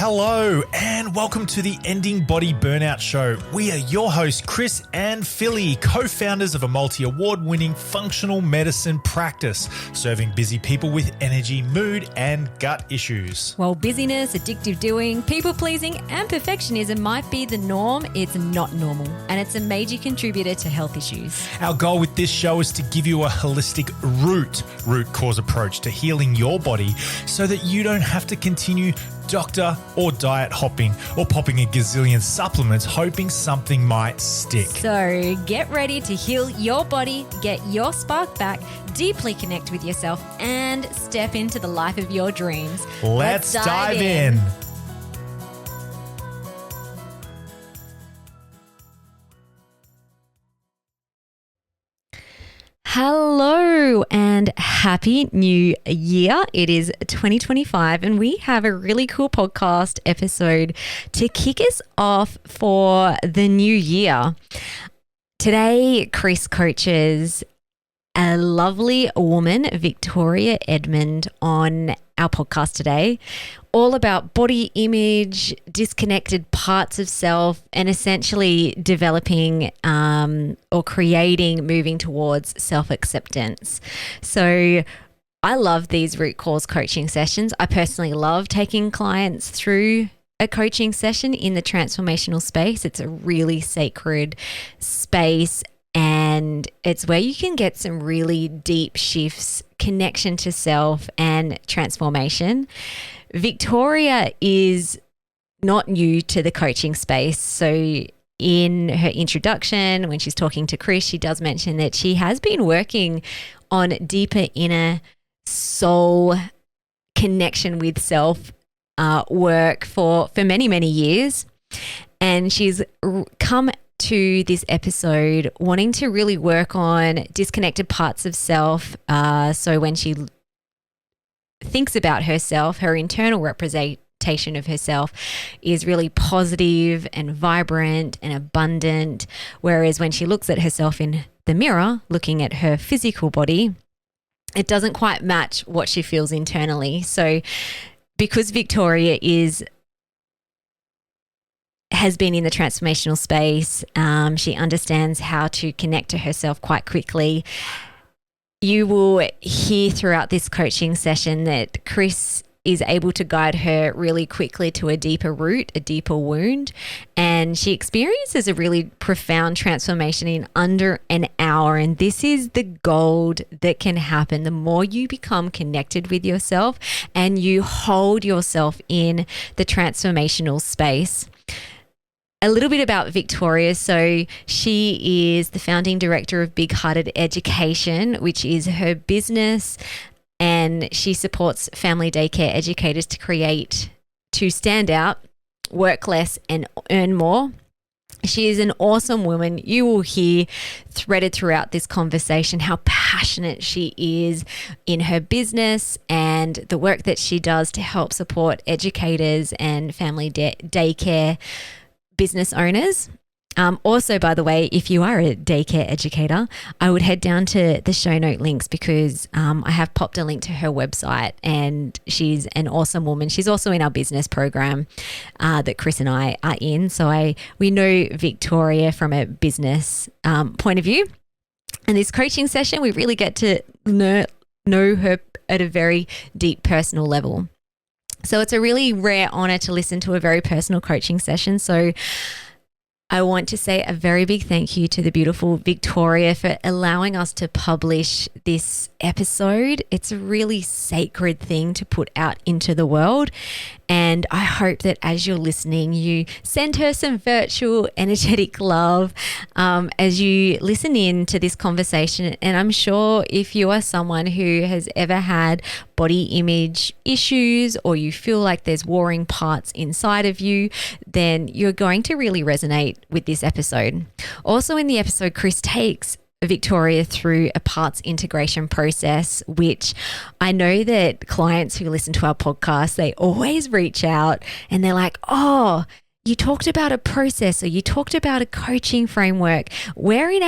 Hello and welcome to the Ending Body Burnout Show. We are your hosts, Chris and Philly, co-founders of a multi-award-winning functional medicine practice, serving busy people with energy, mood, and gut issues. While busyness, addictive doing, people-pleasing, and perfectionism might be the norm, it's not normal, and it's a major contributor to health issues. Our goal with this show is to give you a holistic root cause approach to healing your body so that you don't have to continue doctor or diet hopping or popping a gazillion supplements hoping something might stick. So get ready to heal your body, get your spark back, deeply connect with yourself, and step into the life of your dreams. Let's dive in. Hello and happy new year. It is 2025 and we have a really cool podcast episode to kick us off for the new year. Today, Chris coaches a lovely woman, Victoria Edmond, on our podcast today, all about body image, disconnected parts of self, and essentially developing or creating, moving towards self-acceptance. So I love these root cause coaching sessions. I personally love taking clients through a coaching session in the transformational space. It's a really sacred space, and it's where you can get some really deep shifts, connection to self, and transformation. Victoria is not new to the coaching space. So in her introduction, when she's talking to Chris, she does mention that she has been working on deeper inner soul connection with self work for many, many years. And she's come to this episode wanting to really work on disconnected parts of self. So when she thinks about herself, her internal representation of herself is really positive and vibrant and abundant. Whereas when she looks at herself in the mirror, looking at her physical body, it doesn't quite match what she feels internally. So because Victoria has been in the transformational space, she understands how to connect to herself quite quickly. You will hear throughout this coaching session that Chris is able to guide her really quickly to a deeper root, a deeper wound, and she experiences a really profound transformation in under an hour. And this is the gold that can happen the more you become connected with yourself and you hold yourself in the transformational space. A little bit about Victoria. So she is the founding director of Big Hearted Education, which is her business, and she supports family daycare educators to stand out, work less, and earn more. She is an awesome woman. You will hear threaded throughout this conversation how passionate she is in her business and the work that she does to help support educators and family daycare business owners. Also, by the way, if you are a daycare educator, I would head down to the show note links because I have popped a link to her website, and she's an awesome woman. She's also in our business program that Chris and I are in. So we know Victoria from a business point of view. And this coaching session, we really get to know her at a very deep personal level. So it's a really rare honor to listen to a very personal coaching session. So I want to say a very big thank you to the beautiful Victoria for allowing us to publish this episode. It's a really sacred thing to put out into the world. And I hope that as you're listening, you send her some virtual energetic love as you listen in to this conversation. And I'm sure if you are someone who has ever had body image issues, or you feel like there's warring parts inside of you, then you're going to really resonate with this episode. Also in the episode, Chris takes Victoria through a parts integration process, which I know that clients who listen to our podcast, they always reach out and they're like, oh, you talked about a process, or you talked about a coaching framework. Where in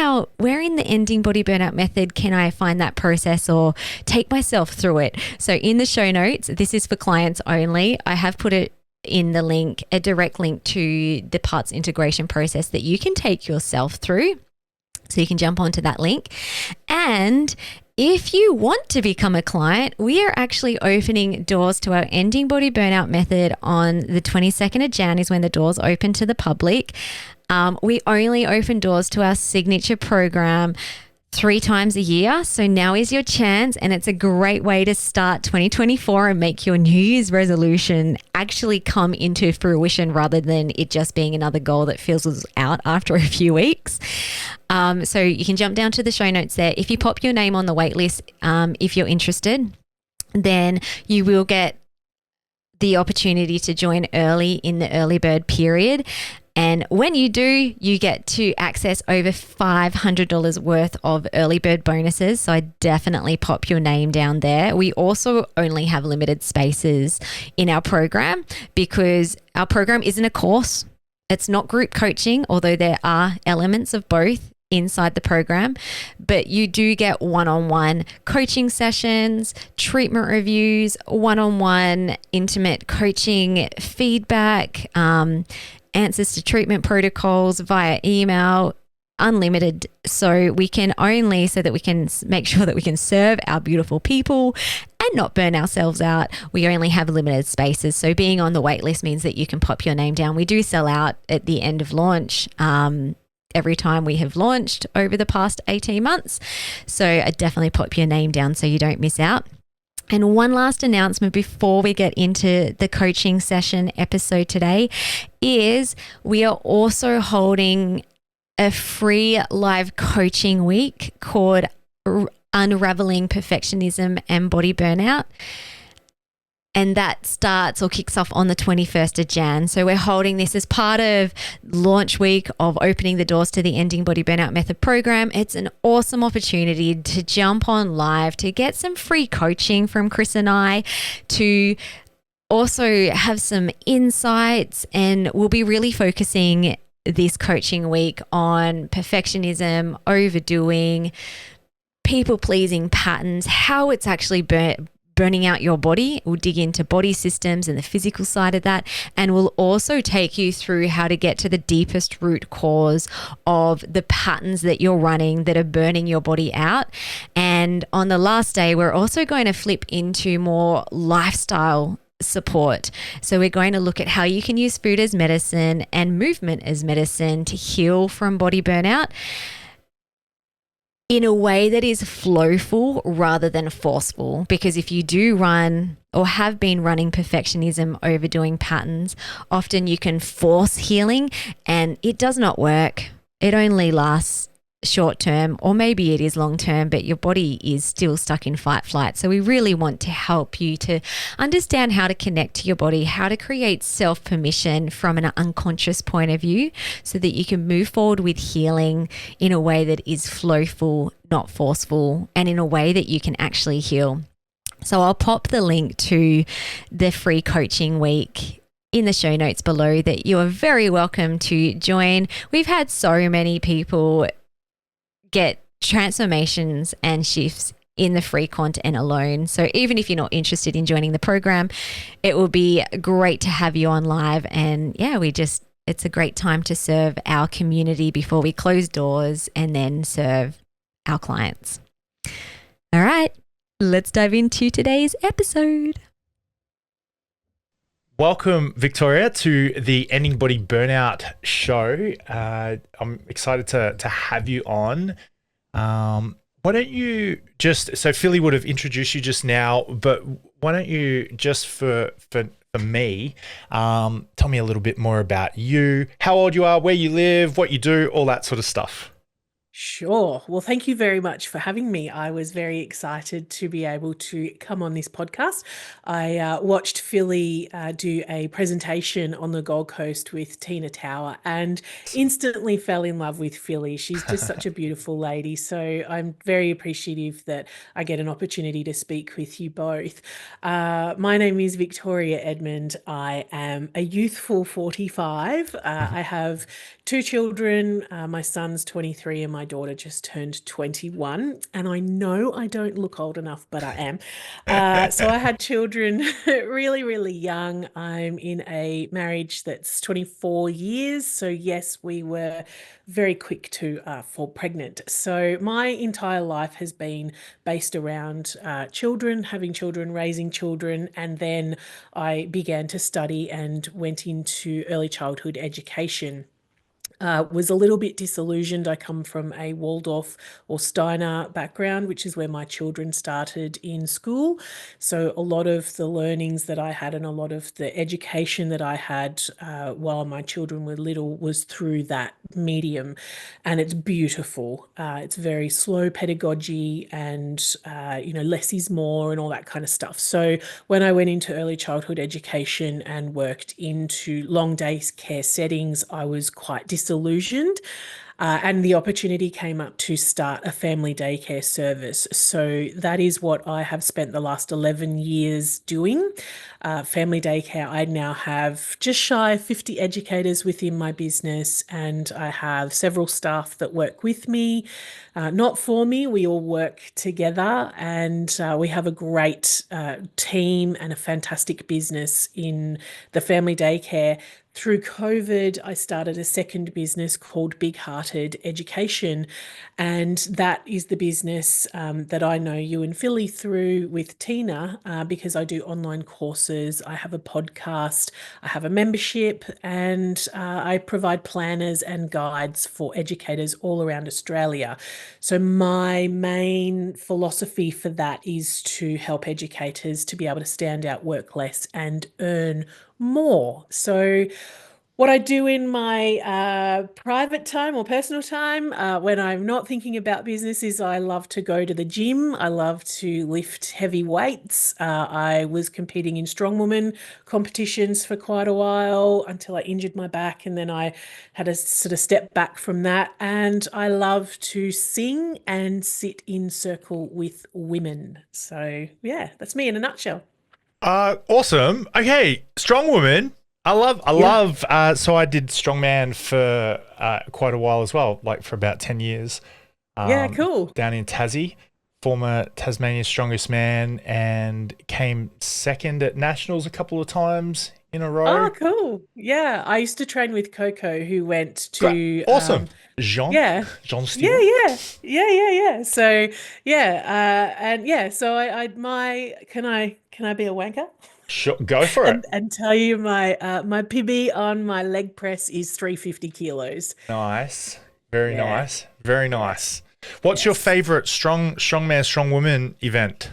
the Ending Body Burnout Method can I find that process or take myself through it? So in the show notes, this is for clients only. I have put in the link a direct link to the parts integration process that you can take yourself through. So you can jump onto that link. And if you want to become a client, we are actually opening doors to our Ending Body Burnout Method on the 22nd of Jan is when the doors open to the public. We only open doors to our signature program 3 times a year. So now is your chance, and it's a great way to start 2024 and make your New Year's resolution actually come into fruition rather than it just being another goal that fizzles out after a few weeks. So you can jump down to the show notes there. If you pop your name on the wait list, if you're interested, then you will get the opportunity to join early in the early bird period. And when you do, you get to access over $500 worth of early bird bonuses. So I definitely pop your name down there. We also only have limited spaces in our program because our program isn't a course. It's not group coaching, although there are elements of both inside the program, but you do get one-on-one coaching sessions, treatment reviews, one-on-one intimate coaching feedback, answers to treatment protocols via email, unlimited. So we can make sure that we can serve our beautiful people and not burn ourselves out. We only have limited spaces. So being on the wait list means that you can pop your name down. We do sell out at the end of launch. Every time we have launched over the past 18 months. So I definitely pop your name down so you don't miss out. And one last announcement before we get into the coaching session episode today is we are also holding a free live coaching week called Unraveling Perfectionism and Body Burnout. And that starts or kicks off on the 21st of Jan. So we're holding this as part of launch week of opening the doors to the Ending Body Burnout Method program. It's an awesome opportunity to jump on live, to get some free coaching from Chris and I, to also have some insights. And we'll be really focusing this coaching week on perfectionism, overdoing, people-pleasing patterns, how it's actually burning out your body. We'll dig into body systems and the physical side of that. And we'll also take you through how to get to the deepest root cause of the patterns that you're running that are burning your body out. And on the last day, we're also going to flip into more lifestyle support. So we're going to look at how you can use food as medicine and movement as medicine to heal from body burnout in a way that is flowful rather than forceful. Because if you do run or have been running perfectionism, overdoing patterns, often you can force healing and it does not work. It only lasts short term, or maybe it is long term, but your body is still stuck in fight flight. So we really want to help you to understand how to connect to your body, how to create self permission from an unconscious point of view so that you can move forward with healing in a way that is flowful, not forceful, and in a way that you can actually heal. So I'll pop the link to the free coaching week in the show notes below that you are very welcome to join. We've had so many people get transformations and shifts in the free content alone. So even if you're not interested in joining the program, it will be great to have you on live. And yeah, it's a great time to serve our community before we close doors and then serve our clients. All right, let's dive into today's episode. Welcome, Victoria, to the Ending Body Burnout show. I'm excited to have you on. Why don't you so Philly would have introduced you just now, but why don't you just for me, tell me a little bit more about you, how old you are, where you live, what you do, all that sort of stuff. Sure. Well, thank you very much for having me. I was very excited to be able to come on this podcast. I watched Philly do a presentation on the Gold Coast with Tina Tower and instantly fell in love with Philly. She's just such a beautiful lady. So I'm very appreciative that I get an opportunity to speak with you both. My name is Victoria Edmond. I am a youthful 45. I have 2 children. My son's 23 and my my daughter just turned 21, and I know I don't look old enough, but I am. So I had children really, really young. I'm in a marriage that's 24 years. So, yes, we were very quick to fall pregnant. So, my entire life has been based around children, having children, raising children, and then I began to study and went into early childhood education. Was a little bit disillusioned. I come from a Waldorf or Steiner background, which is where my children started in school. So a lot of the learnings that I had and a lot of the education that I had while my children were little was through that medium. And it's beautiful. It's very slow pedagogy and, less is more and all that kind of stuff. So when I went into early childhood education and worked into long day care settings, I was quite disillusioned. And the opportunity came up to start a family daycare service. So that is what I have spent the last 11 years doing. Family daycare, I now have just shy of 50 educators within my business, and I have several staff that work with me, not for me. We all work together, and we have a great team and a fantastic business in the family daycare. Through COVID, I started a second business called Big Hearted Education. And that is the business that I know you and Philly through with Tina because I do online courses. I have a podcast, I have a membership, and I provide planners and guides for educators all around Australia. So, my main philosophy for that is to help educators to be able to stand out, work less, and earn more. So, what I do in my private time or personal time when I'm not thinking about business is I love to go to the gym. I love to lift heavy weights. I was competing in strongwoman competitions for quite a while until I injured my back, and then I had a sort of step back from that. And I love to sing and sit in circle with women. So, yeah, that's me in a nutshell. Awesome. Okay, strong woman. I Yeah. love. So I did strongman for quite a while as well, like for about 10 years. Yeah, cool. Down in Tassie, former Tasmania's strongest man, and came second at nationals a couple of times in a row. Oh, cool. Yeah, I used to train with Coco, who went Great. to Awesome. Jean, yeah. Jean Yeah, Steele. yeah. Yeah. So, yeah, and yeah, so I my can I be a wanker? Sure, go for it. And tell you my PB on my leg press is 350 kilos. Nice. Very Yeah. nice. Very Yeah. nice. What's your Yes. favorite strong man, strong woman event?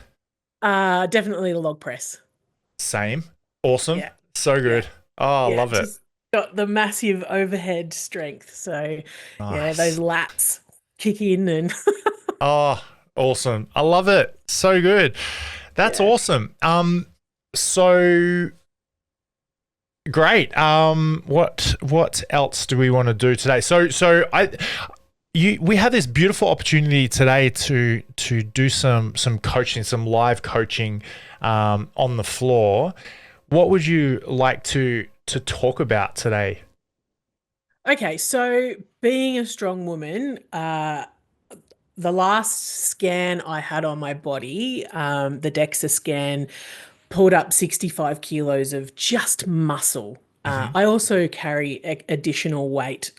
Definitely the log press. Same. Awesome. Yeah. So Yeah. good. Oh, I Yeah, love it. just got the massive overhead strength. So, yeah, those Nice. lats kick in and Oh, awesome. I love it. So good. That's yeah. awesome. So great. What else do we want to do today? We have this beautiful opportunity today to do some coaching, some live coaching on the floor. What would you like to talk about today? Okay, so being a strong woman, the last scan I had on my body, the DEXA scan, pulled up 65 kilos of just muscle. Hmm. I also carry additional weight,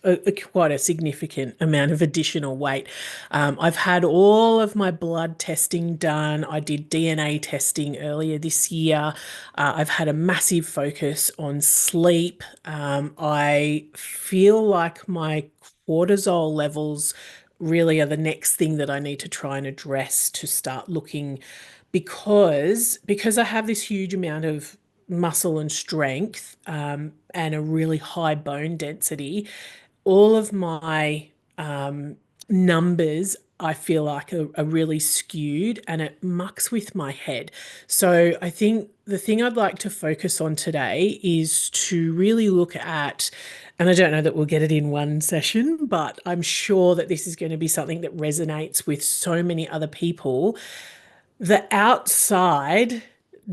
quite a significant amount of additional weight. I've had all of my blood testing done. I did DNA testing earlier this year. I've had a massive focus on sleep. I feel like my cortisol levels really are the next thing that I need to try and address to start looking because I have this huge amount of muscle and strength and a really high bone density, all of my numbers I feel like are really skewed and it mucks with my head. So I think the thing I'd like to focus on today is to really look at, and I don't know that we'll get it in one session, but I'm sure that this is going to be something that resonates with so many other people. The outside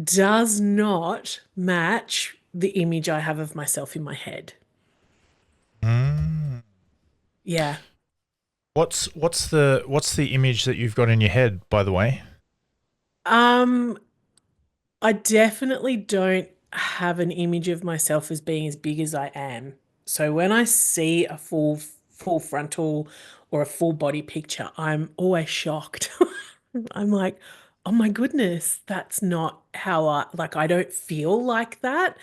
does not match the image I have of myself in my head. Mm. Yeah. What's the image that you've got in your head, by the way? Um, I definitely don't have an image of myself as being as big as I am. So when I see a full frontal or a full body picture, I'm always shocked. I'm like, oh my goodness, that's not how I don't feel like that.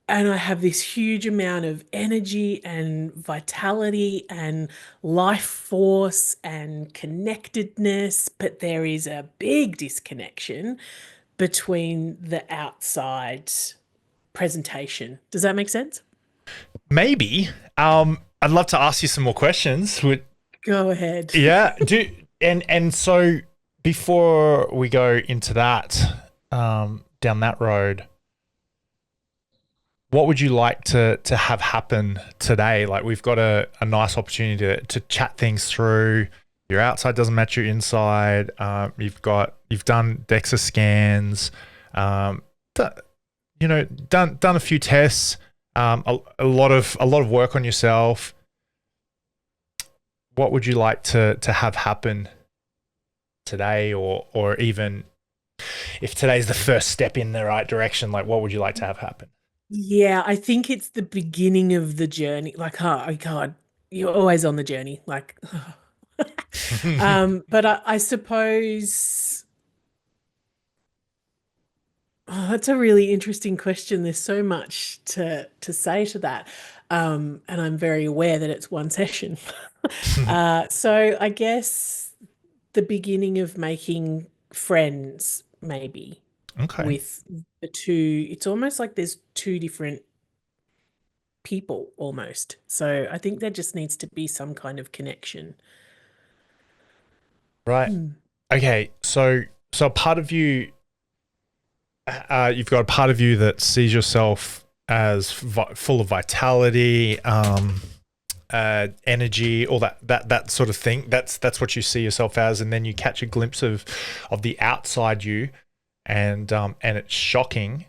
And I have this huge amount of energy and vitality and life force and connectedness, but there is a big disconnection between the outside presentation. Does that make sense? Maybe. I'd love to ask you some more questions. Go ahead. Yeah. And so before we go into that, down that road, what would you like to have happen today? Like, we've got a nice opportunity to chat things through. Your outside doesn't match your inside. You've done DEXA scans. Done a few tests. A lot of work on yourself. What would you like to have happen today, or even if today's the first step in the right direction, like, what would you like to have happen? Yeah, I think it's the beginning of the journey. Like, oh God, you're always on the journey. Like, but I suppose that's a really interesting question. There's so much to say to that. And I'm very aware that it's one session. So I guess the beginning of making friends, maybe Okay. with the two, it's almost like there's two different people almost. So I think there just needs to be some kind of connection. Right. Hmm. Okay. So a part of you, you've got a part of you that sees yourself as full of vitality, energy, all that sort of thing. That's what you see yourself as, and then you catch a glimpse of the outside you, and it's shocking.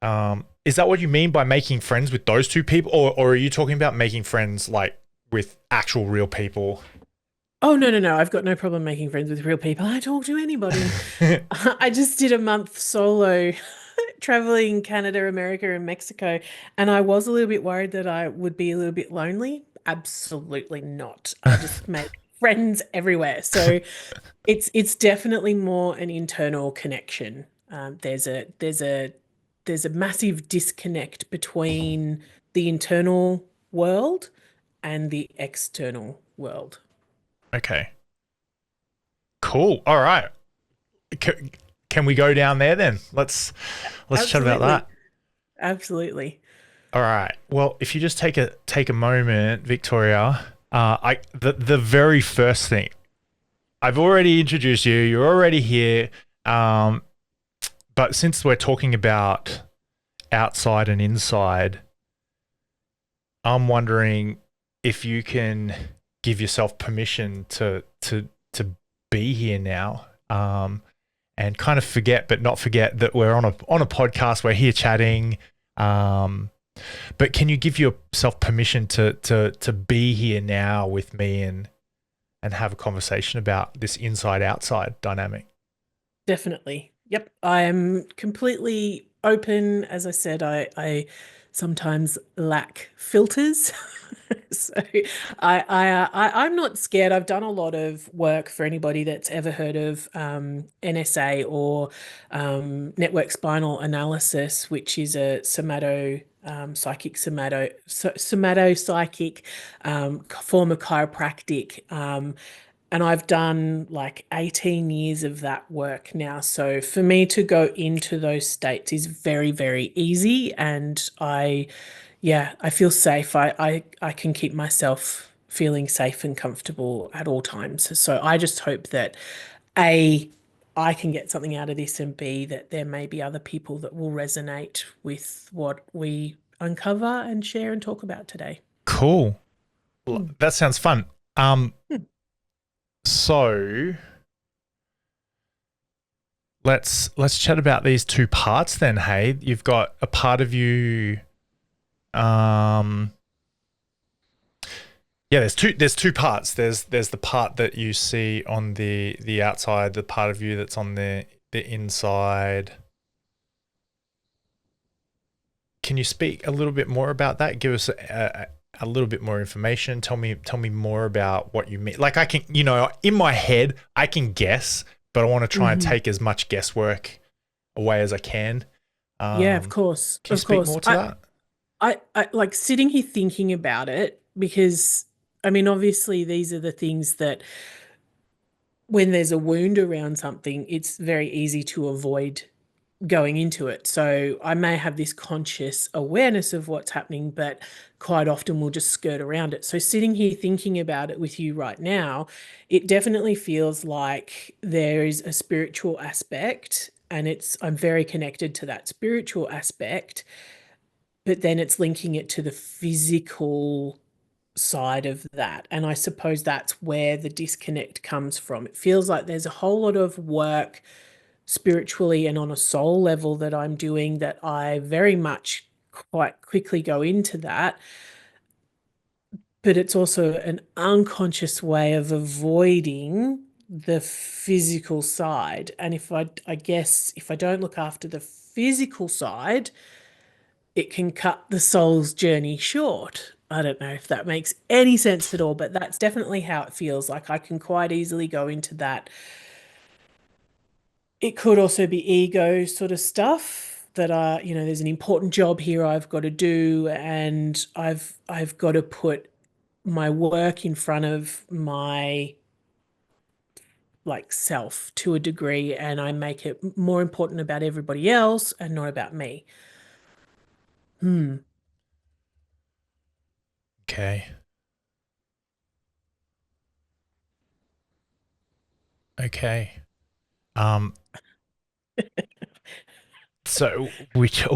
Is that what you mean by making friends with those two people, or are you talking about making friends like with actual real people? Oh, no, no, no. I've got no problem making friends with real people. I talk to anybody. I just did a month solo traveling Canada, America, and Mexico, and I was a little bit worried that I would be a little bit lonely. Absolutely not. I just made friends everywhere. So it's definitely more an internal connection. There's a massive disconnect between the internal world and the external world. Okay. Cool. All right. Can we go down there then? Let's chat about Absolutely. that. Absolutely. All right. Well, if you just take a moment, Victoria, the very first thing, I've already introduced you. You're already here. But since we're talking about outside and inside, I'm wondering if you can give yourself permission to be here now, and kind of forget, but not forget that we're on a podcast. We're here chatting. But can you give yourself permission to be here now with me and have a conversation about this inside outside dynamic? Definitely. Yep. I am completely open. As I said, I sometimes lack filters. So I'm not scared. I've done a lot of work for anybody that's ever heard of NSA or network spinal analysis, which is a somato psychic form of chiropractic. And I've done like 18 years of that work now. So for me to go into those states is very, very easy. And yeah, I feel safe. I can keep myself feeling safe and comfortable at all times. So I just hope that A, I can get something out of this, and B, that there may be other people that will resonate with what we uncover and share and talk about today. Cool. Hmm. That sounds fun. Hmm. So let's chat about these two parts then. Hey, you've got a part of you, Yeah, there's two parts. There's the part that you see on the outside, the part of you that's on the inside. Can you speak a little bit more about that? Give us a little bit more information. Tell me more about what you mean. Like I can, in my head, I can guess, but I want to try and Mhm. take as much guesswork away as I can. Yeah, of course. Can you Of speak course. more to that? I like sitting here thinking about it because I mean, obviously, these are the things that when there's a wound around something, it's very easy to avoid going into it. So I may have this conscious awareness of what's happening, but quite often we'll just skirt around it. So sitting here thinking about it with you right now, it definitely feels like there is a spiritual aspect and I'm very connected to that spiritual aspect, but then it's linking it to the physical side of that. And I suppose that's where the disconnect comes from. It feels like there's a whole lot of work spiritually and on a soul level that I'm doing that I very much quite quickly go into that. But it's also an unconscious way of avoiding the physical side. And I guess, if I don't look after the physical side, it can cut the soul's journey short. I don't know if that makes any sense at all, but that's definitely how it feels. Like I can quite easily go into that. It could also be ego sort of stuff that there's an important job here I've got to do, and I've got to put my work in front of my like self to a degree, and I make it more important about everybody else and not about me. Hmm. Okay. Okay. Um, so which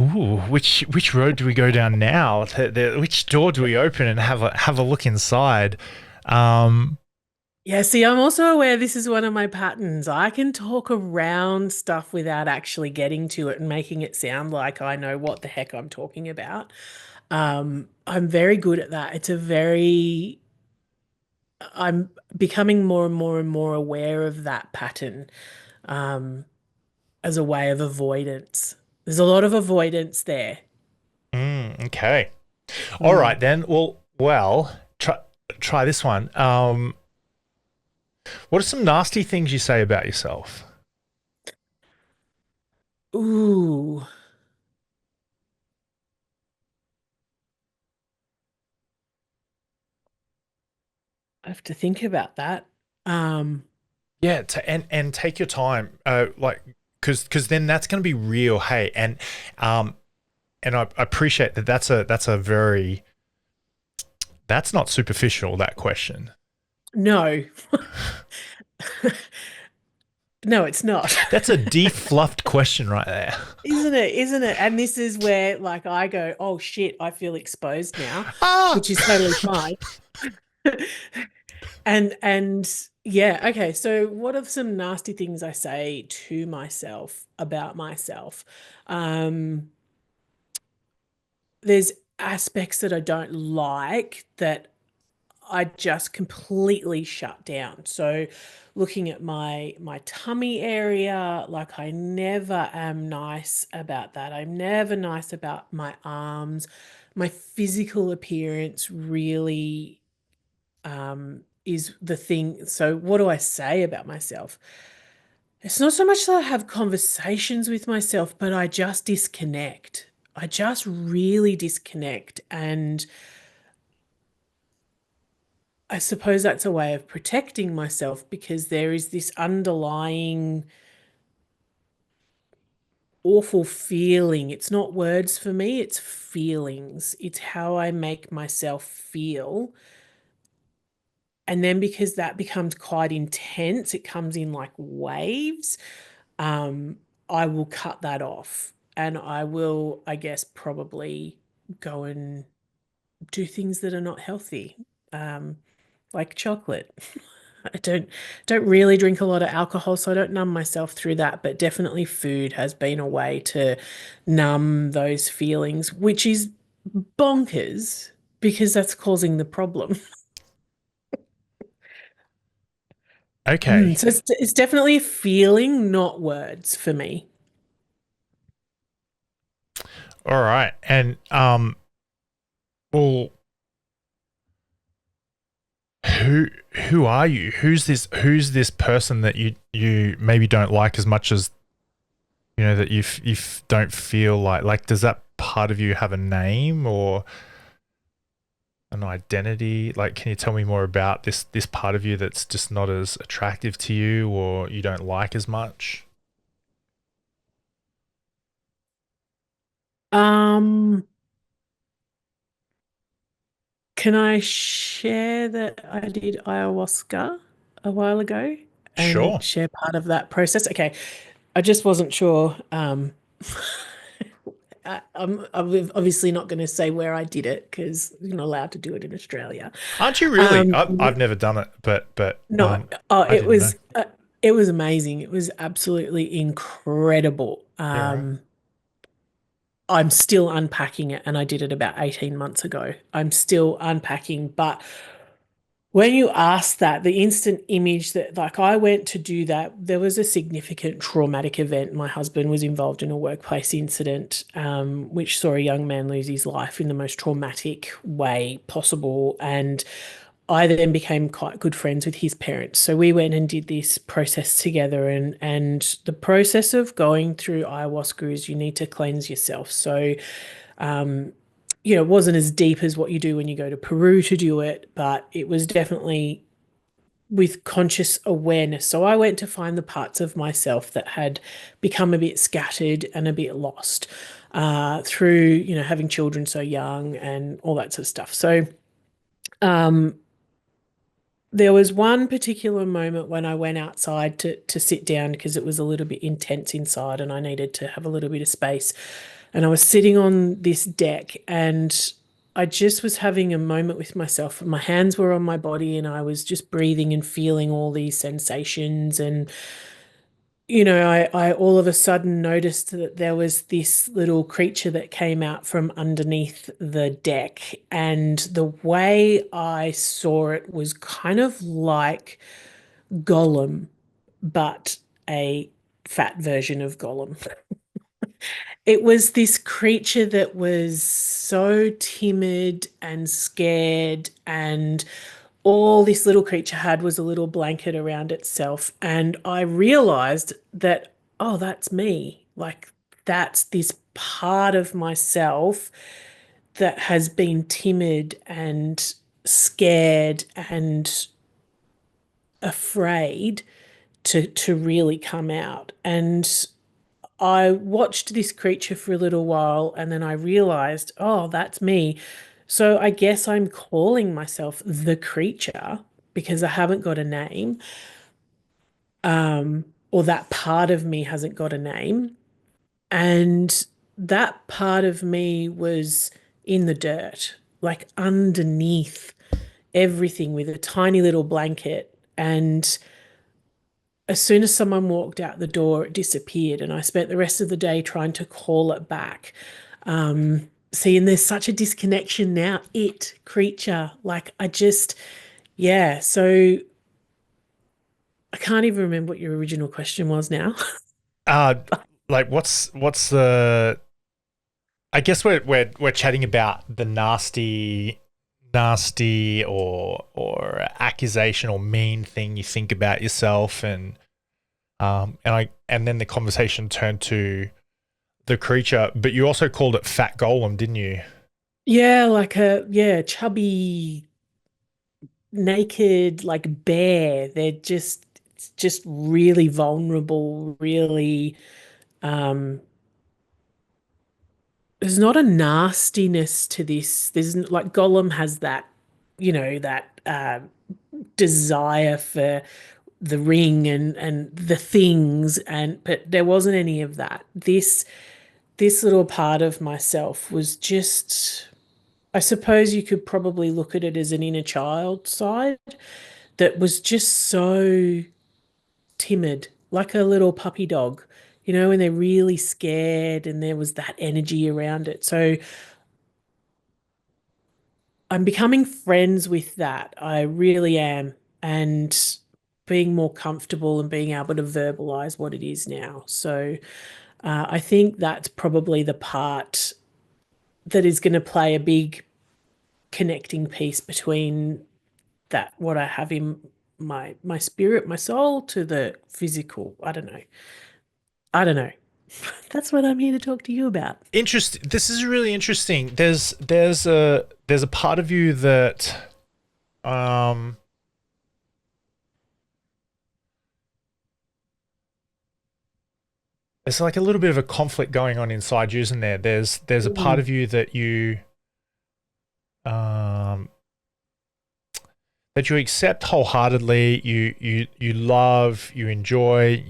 road do we go down now? Which door do we open and have a look inside? Um, Yeah, see, I'm also aware this is one of my patterns. I can talk around stuff without actually getting to it and making it sound like I know what the heck I'm talking about. I'm very good at that. I'm becoming more and more and more aware of that pattern, um, as a way of avoidance. There's a lot of avoidance there. okay. All Mm. right then. Well, try this one. What are some nasty things you say about yourself? Ooh, I have to think about that. Um, Yeah, and take your time. Like because then that's going to be real. Hey, um and I appreciate that. That's a very that's not superficial. That question. no, no, it's not. That's a defluffed question right there. Isn't it? Isn't it? And this is where like I go, oh shit, I feel exposed now, Ah. which is totally fine. And yeah, okay. So what are some nasty things I say to myself about myself? Um, there's aspects that I don't like that I just completely shut down. So looking at my tummy area, like I never am nice about that. I'm never nice about my arms. My physical appearance really is the thing. So what do I say about myself? It's not so much that I have conversations with myself, but I just disconnect. I just really disconnect. And I suppose that's a way of protecting myself because there is this underlying awful feeling. It's not words for me, it's feelings. It's how I make myself feel. And then because that becomes quite intense, it comes in like waves, um, I will cut that off. And I will, I guess, probably go and do things that are not healthy, um, like chocolate. I don't really drink a lot of alcohol, so I don't numb myself through that, but definitely food has been a way to numb those feelings, which is bonkers because that's causing the problem. Okay. So it's definitely a feeling, not words for me. All right. And well, who who are you? Who's this person that you maybe don't like as much as that don't feel like does that part of you have a name or an identity? Like, can you tell me more about this part of you that's just not as attractive to you or you don't like as much? Um, can I share that I did ayahuasca a while ago and Sure. share part of that process? Okay, I just wasn't sure. I'm obviously not going to say where I did it because you're not allowed to do it in Australia. Aren't you really? Um, I've never done it, but no, oh, I didn't know. it was amazing. It was absolutely incredible. Yeah, right. I'm still unpacking it, and I did it about 18 months ago. I'm still unpacking, but when you ask that, the instant image that, like, I went to do that, there was a significant traumatic event. My husband was involved in a workplace incident, which saw a young man lose his life in the most traumatic way possible. And I then became quite good friends with his parents. So we went and did this process together. And the process of going through ayahuasca is you need to cleanse yourself. So it wasn't as deep as what you do when you go to Peru to do it, but it was definitely with conscious awareness. So I went to find the parts of myself that had become a bit scattered and a bit lost through, having children so young and all that sort of stuff. So um, there was one particular moment when I went outside to sit down because it was a little bit intense inside and I needed to have a little bit of space. And I was sitting on this deck and I just was having a moment with myself. My hands were on my body and I was just breathing and feeling all these sensations. And, I all of a sudden noticed that there was this little creature that came out from underneath the deck. And the way I saw it was kind of like Gollum, but a fat version of Gollum. It was this creature that was so timid and scared, and all this little creature had was a little blanket around itself. And I realized that, oh, that's me. Like, that's this part of myself that has been timid and scared and afraid to really come out. And I watched this creature for a little while and then I realized, oh, that's me. So I guess I'm calling myself the creature because I haven't got a name, or that part of me hasn't got a name. And that part of me was in the dirt, like underneath everything with a tiny little blanket. And as soon as someone walked out the door, it disappeared. And I spent the rest of the day trying to call it back. See, and there's such a disconnection now. It, creature, like I just, yeah. So I can't even remember what your original question was now. Uh like what's the I guess we're chatting about the nasty or accusation or mean thing you think about yourself and then the conversation turned to the creature, but you also called it Fat Golem, didn't you? Yeah, like chubby, naked, like bear. It's just really vulnerable, really, um, there's not a nastiness to this. Like Gollum has that, that desire for the ring and the things, and but there wasn't any of that. This little part of myself was just, I suppose you could probably look at it as an inner child side that was just so timid, like a little puppy dog, when they're really scared and there was that energy around it. So I'm becoming friends with that. I really am. And being more comfortable and being able to verbalize what it is now. So I think that's probably the part that is going to play a big connecting piece between that, what I have in my spirit, my soul, to the physical. I don't know. I don't know. That's what I'm here to talk to you about. Interesting. This is really interesting. There's a part of you that there's like a little bit of a conflict going on inside you, isn't there? There's a part of you that you accept wholeheartedly, you love, you enjoy,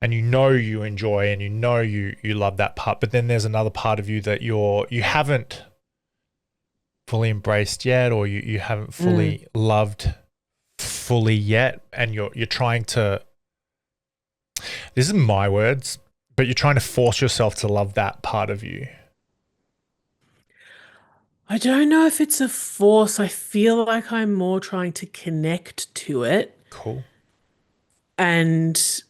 and you enjoy, and you love that part. But then there's another part of you that you haven't fully embraced yet, or you haven't fully loved fully yet, and you're trying to, this is my words, but you're trying to force yourself to love that part of you. I don't know if it's a force. I feel like I'm more trying to connect to it. Cool. And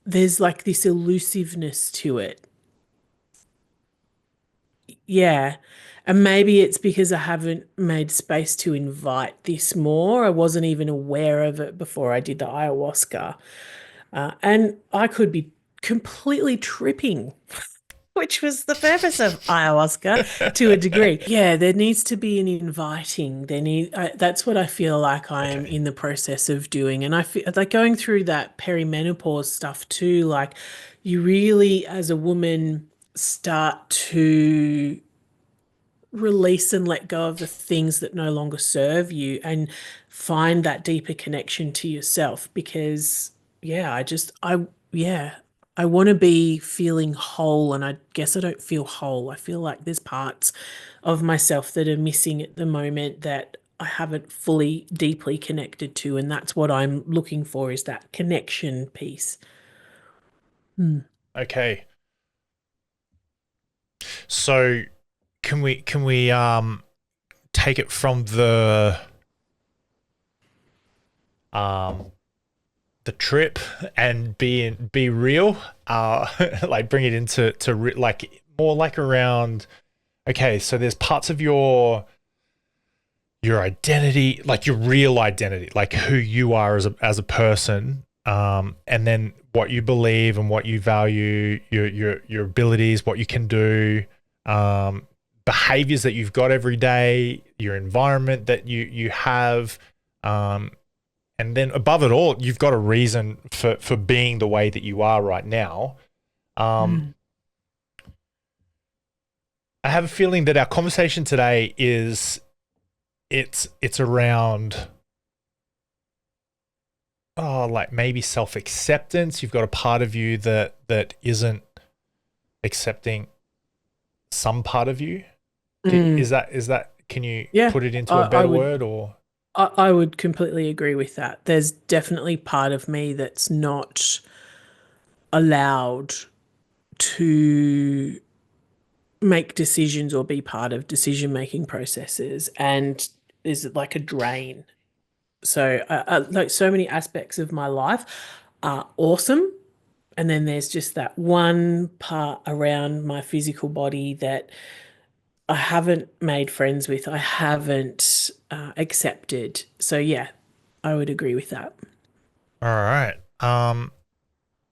there's like this elusiveness to it. Yeah. And maybe it's because I haven't made space to invite this more. I wasn't even aware of it before I did the ayahuasca. And I could be completely tripping, which was the purpose of ayahuasca to a degree. Yeah, there needs to be an inviting. That's what I feel like I'm in the process of doing. And I feel like going through that perimenopause stuff too, like you really, as a woman, start to release and let go of the things that no longer serve you and find that deeper connection to yourself. Because I want to be feeling whole, and I guess I don't feel whole. I feel like there's parts of myself that are missing at the moment that I haven't fully deeply connected to, and that's what I'm looking for, is that connection piece. Okay. So can we take it from the trip and be real, like bring it into like more like around, okay, so there's parts of your identity, like your real identity, like who you are as a person, and then what you believe and what you value, your abilities, what you can do, behaviors that you've got every day, your environment that you have, and then above it all, you've got a reason for being the way that you are right now. I have a feeling that our conversation today is it's around like maybe self-acceptance. You've got a part of you that isn't accepting some part of you. Is that can you put it into a better word? Or I would completely agree with that. There's definitely part of me that's not allowed to make decisions or be part of decision-making processes, and is like a drain. So like so many aspects of my life are awesome. And then there's just that one part around my physical body that I haven't made friends with. I haven't accepted. So yeah, I would agree with that. all right.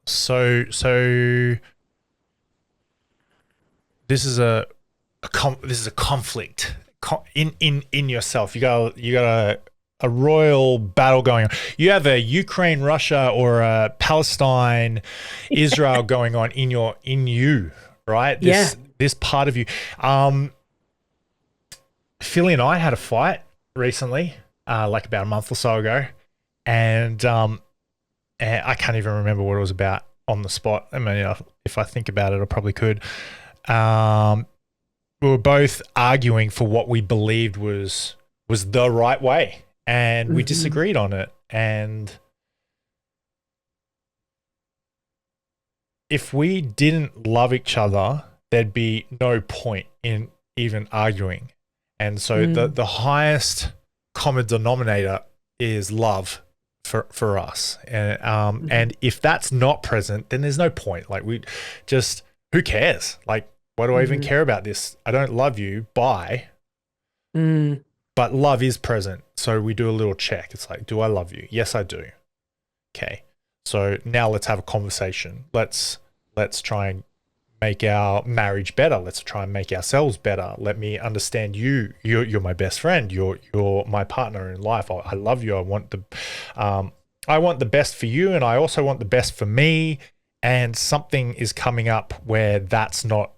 So this is a conflict in yourself. You got a royal battle going on. You have a Ukraine, Russia, or a Palestine, Israel going on in you, right? This part of you. Philly and I had a fight recently, like about a month or so ago, and I can't even remember what it was about on the spot. I mean, if I think about it, I probably could. We were both arguing for what we believed was the right way, and we disagreed on it. And if we didn't love each other, there'd be no point in even arguing. And so the highest common denominator is love for us. And if that's not present, then there's no point. Like, we just, who cares? Like, why do I even care about this? I don't love you. Bye. But love is present. So we do a little check. It's like, do I love you? Yes, I do. Okay. So now let's have a conversation. Let's try and make our marriage better. Let's try and make ourselves better. Let me understand you. You're my best friend. You're my partner in life. I love you. I want the best for you, and I also want the best for me. And something is coming up where that's not,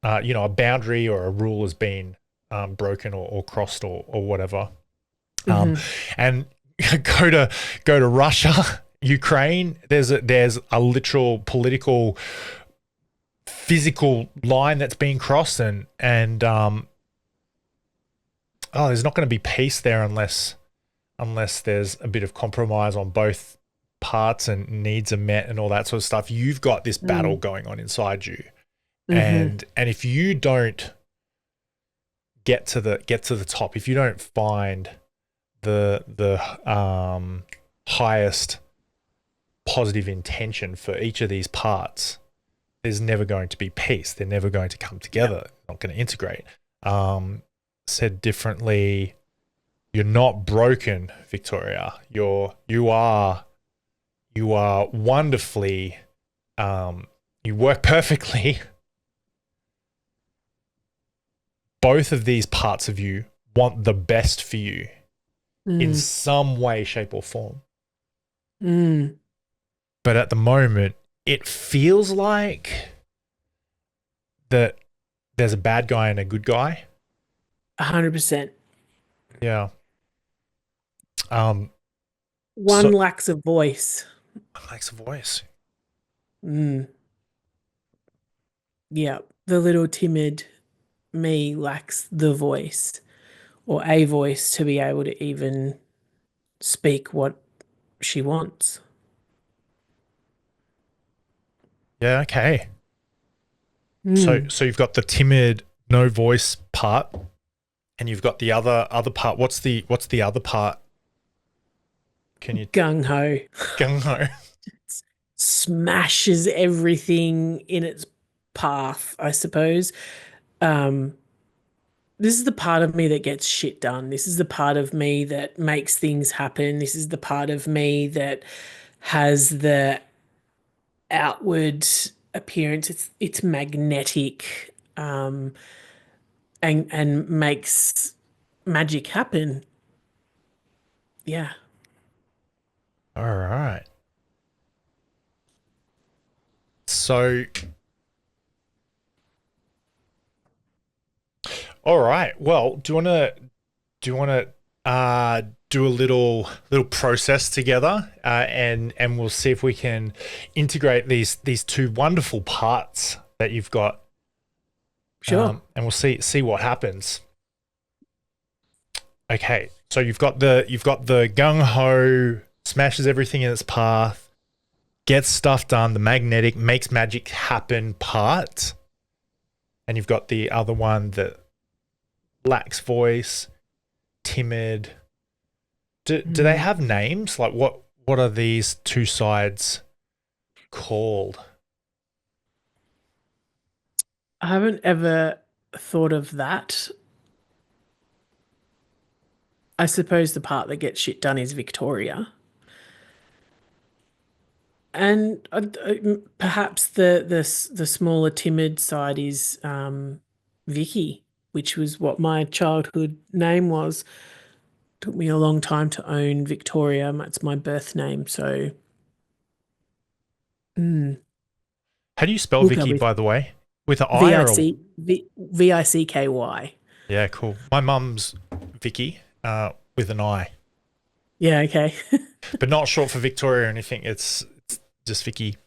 a boundary or a rule has been broken or crossed or whatever. And go to Russia, Ukraine. There's a literal political, physical line that's being crossed, and there's not going to be peace there unless there's a bit of compromise on both parts and needs are met and all that sort of stuff. You've got this battle going on inside you, and if you don't get to the top, if you don't find the highest positive intention for each of these parts, there's never going to be peace. They're never going to come together. Not going to integrate. Said differently, you're not broken, Victoria. You are wonderfully. You work perfectly. Both of these parts of you want the best for you in some way, shape, or form. But at the moment, it feels like that there's a bad guy and a good guy. 100%. Yeah. One lacks a voice. Lacks a voice. Yeah. The little timid me lacks the voice, or a voice, to be able to even speak what she wants. Yeah, okay. So you've got the timid, no voice part, and you've got the other part. What's the other part? Can you gung ho? Gung ho. Smashes everything in its path, I suppose. This is the part of me that gets shit done. This is the part of me that makes things happen. This is the part of me that has the outward appearance. It's magnetic, and makes magic happen. Yeah. All right. So, all right. Well, do you want to do a little process together, and we'll see if we can integrate these two wonderful parts that you've got. Sure. And we'll see what happens. Okay. So you've got the gung ho, smashes everything in its path, gets stuff done, the magnetic, makes magic happen part. And you've got the other one that lacks voice, timid. Do they have names? Like, what are these two sides called? I haven't ever thought of that. I suppose the part that gets shit done is Victoria. And perhaps the smaller, timid side is Vicky, which was what my childhood name was. Took me a long time to own Victoria. It's my birth name, so. How do you spell We'll Vicky, with by the way? With an I or a... Vicky. Yeah, cool. My mum's Vicky, with an I. Yeah, okay. But not short for Victoria or anything. It's just Vicky.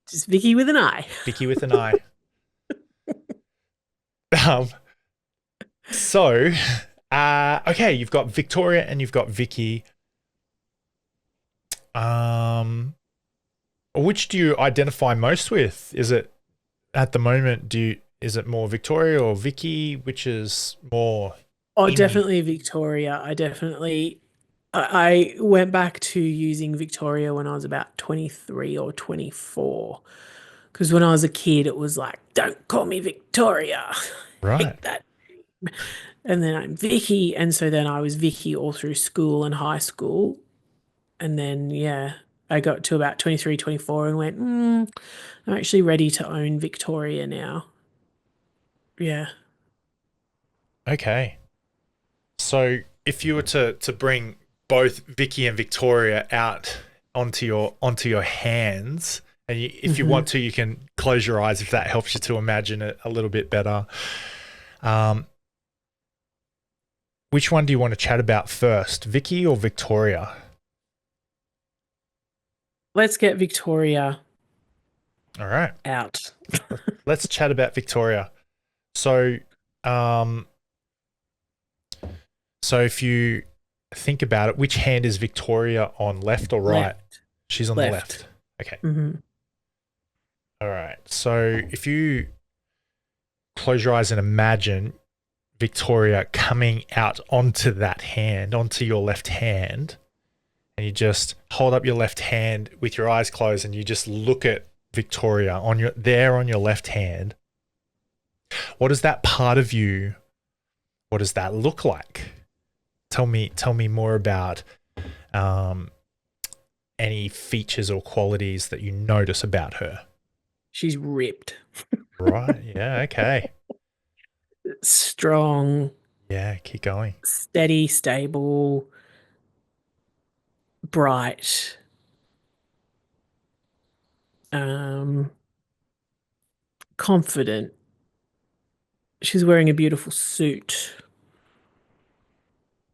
Just Vicky with an I. Vicky with an I. So, okay, you've got Victoria and you've got Vicky. Which do you identify most with? Is it at the moment? Is it more Victoria or Vicky? Which is more Oh, Any? definitely Victoria. I went back to using Victoria when I was about 23 or 24. Because when I was a kid, it was like, don't call me Victoria. Right. Hate that. And then I'm Vicky. And so then I was Vicky all through school and high school. And then, yeah, I got to about 23, 24 and went, I'm actually ready to own Victoria now. Yeah. Okay. So if you were to bring both Vicky and Victoria out onto your hands, and if you hmm want to, you can close your eyes if that helps you to imagine it a little bit better. Um, which one do you want to chat about first, Vicky or Victoria? Let's get Victoria All right, out. let's chat about Victoria. So, um, so if you think about it, which hand is Victoria on, left or right? Left. She's on the Left. left. Okay. hmm All right. So if you close your eyes and imagine Victoria coming out onto that hand, onto your left hand, and you just hold up your left hand with your eyes closed and you just look at Victoria on your left hand. What is that part of you? What does that look like? Tell me more about um, any features or qualities that you notice about her. She's ripped, Right. Yeah. Okay. strong, Yeah. Keep going. steady, stable, bright, um, confident. She's wearing a beautiful suit.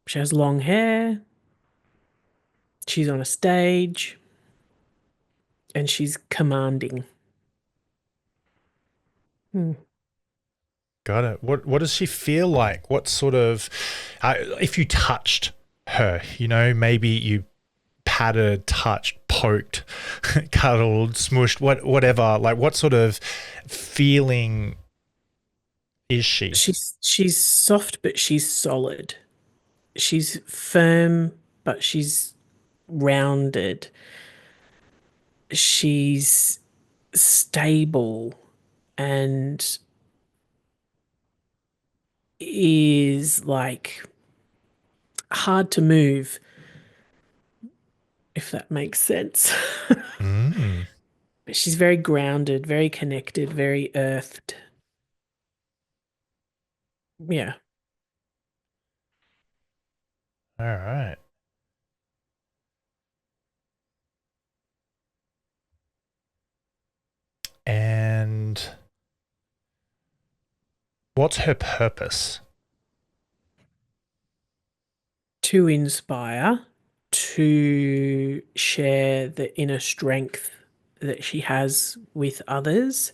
She has long hair. She's on a stage and she's commanding. Hmm. Got it. What does she feel like? What sort of, if you touched her, maybe you patted, touched, poked, cuddled, smushed, whatever. Like, what sort of feeling is she? She's soft, but she's solid. She's firm, but she's rounded. She's stable and is like hard to move, if that makes sense. Mm. But she's very grounded, very connected, very earthed. Yeah. All right. And what's her purpose? To inspire, to share the inner strength that she has with others,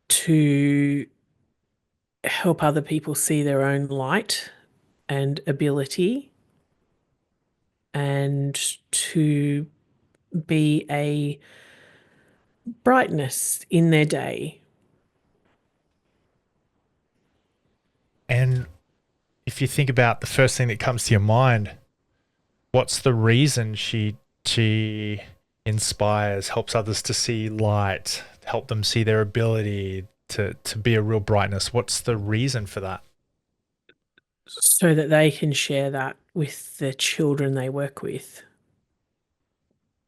to help other people see their own light and ability, and to be a brightness in their day. And if you think about the first thing that comes to your mind, what's the reason she inspires, helps others to see light, help them see their ability to be a real brightness? What's the reason for that? So that they can share that with the children they work with,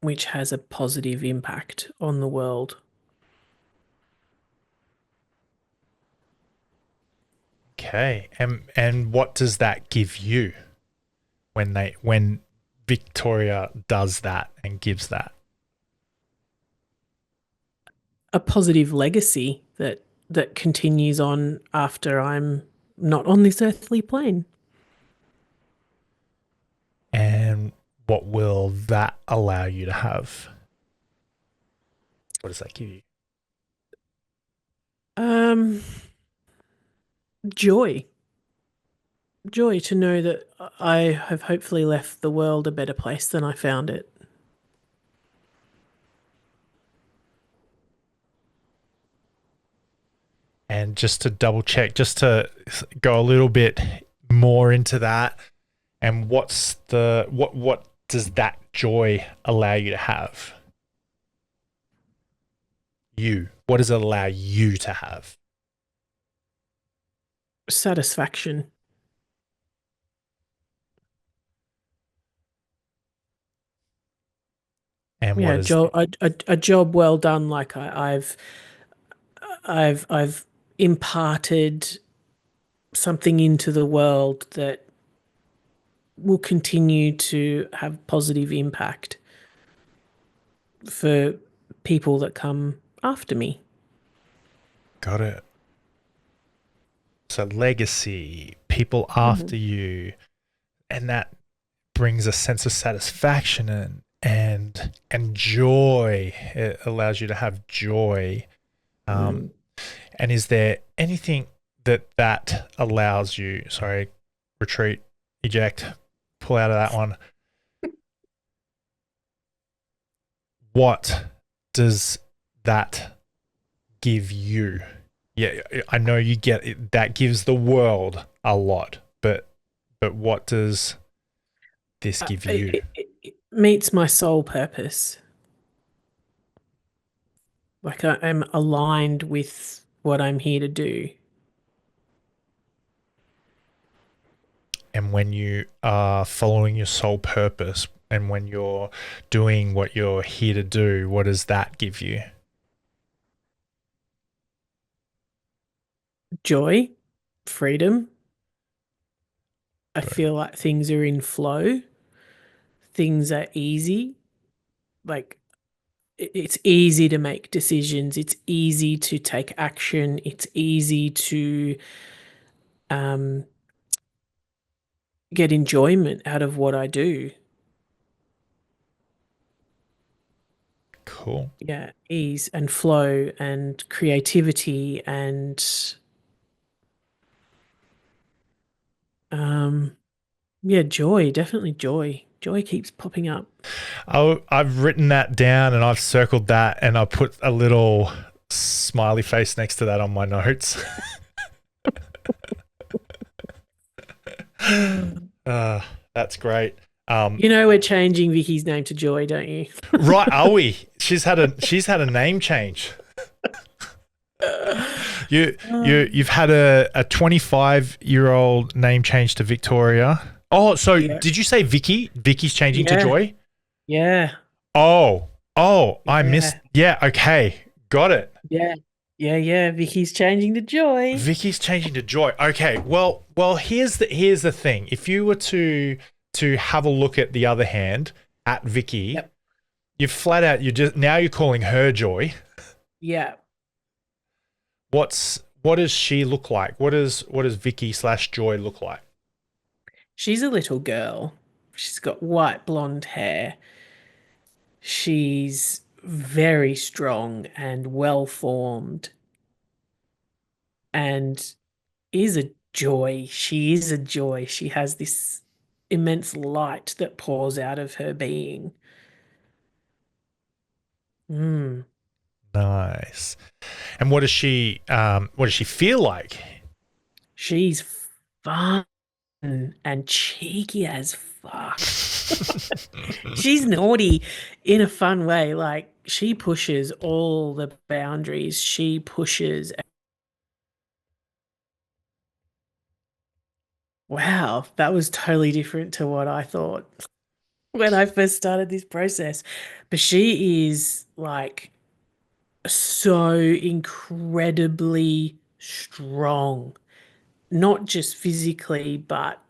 which has a positive impact on the world. Okay. And what does that give you when Victoria does that and gives that? A positive legacy that continues on after I'm not on this earthly plane. And what will that allow you to have? What does that give you? Um, joy. Joy to know that I have hopefully left the world a better place than I found it. And just to double check, just to go a little bit more into that, and what does that joy allow you to have? What does it allow you to have? Satisfaction. And what Yeah, is a job well done. Like I've imparted something into the world that will continue to have positive impact for people that come after me. got it? So legacy, people after Mhm. you, and that brings a sense of satisfaction and joy. It allows you to have joy. Mm. And is there anything that allows you? Sorry, retreat, eject, pull out of that one. What does that give you? Yeah, I know you get it, that gives the world a lot, but what does this give you? It meets my soul purpose. Like I am aligned with what I'm here to do. And when you are following your soul purpose and when you're doing what you're here to do, what does that give you? Joy, freedom. I Good. feel like things are in flow. Things are easy. Like it's easy to make decisions. It's easy to take action. It's easy to um, get enjoyment out of what I do. Cool. Yeah, ease and flow and creativity and um, yeah, joy. Definitely joy. Joy keeps popping up. I've written that down and I've circled that and I put a little smiley face next to that on my notes. uh, that's great. You know we're changing Vicky's name to Joy, don't you? Right, are we? She's had a name change. You've had a 25-year-old name change to Victoria. Oh, so Yeah, did you say Vicky? Vicky's changing to yeah, Joy? yeah, Oh, I missed. yeah, Yeah, okay. Got it. yeah, yeah. Vicky's changing to Joy. Vicky's changing to Joy. Okay. Well, here's the thing. If you were to have a look at the other hand at Vicky, Yep. you're flat out you're calling her Joy. Yeah. What does she look like? What does Vicky/Joy look like? She's a little girl. She's got white blonde hair. She's very strong and well formed and is a joy. She is a joy. She has this immense light that pours out of her being. Mm. Nice. And what does she feel like? She's fun and cheeky as fuck. She's naughty in a fun way. Like she pushes all the boundaries. She pushes. Wow, that was totally different to what I thought when I first started this process. But she is like so incredibly strong, not just physically, but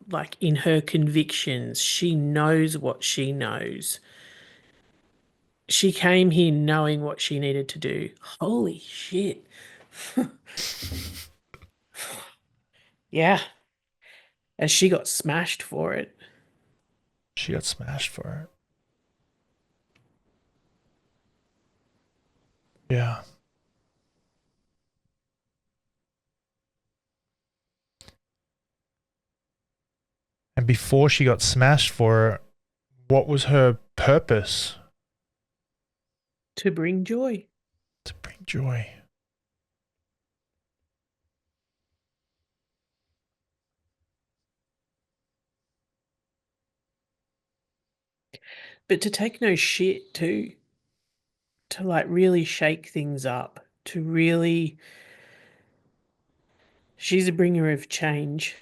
like in her convictions. She knows what she knows. She came here knowing what she needed to do. Holy shit. Yeah. And she got smashed for it. She got smashed for it. Yeah. And before she got smashed for it, what was her purpose? To bring joy. To bring joy. but to take no shit too, to like really shake things up, to really, she's a bringer of change.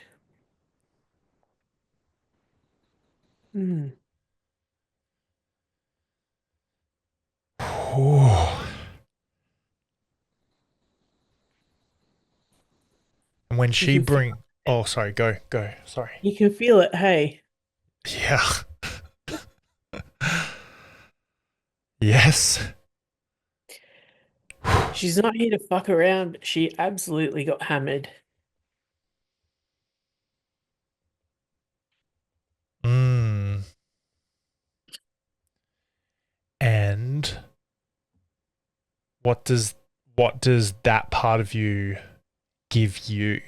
Mm. Ooh. And when You she can feel bring, oh, sorry, go. Sorry. you can feel it, hey. Yeah. Yes. She's not here to fuck around. She absolutely got hammered. Mm. And what does what does that part of you give you?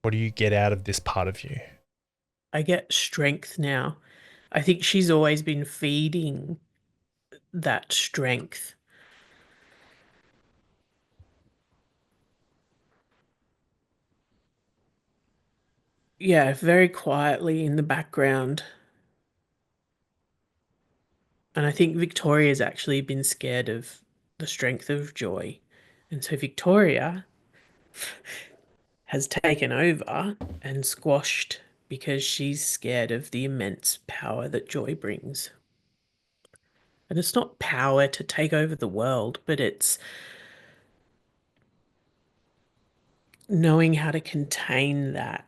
What do you get out of this part of you? I get strength now. I think she's always been feeding that strength. Yeah, very quietly in the background. And I think Victoria's actually been scared of the strength of joy. And so Victoria has taken over and squashed because she's scared of the immense power that joy brings. And it's not power to take over the world, but it's knowing how to contain that.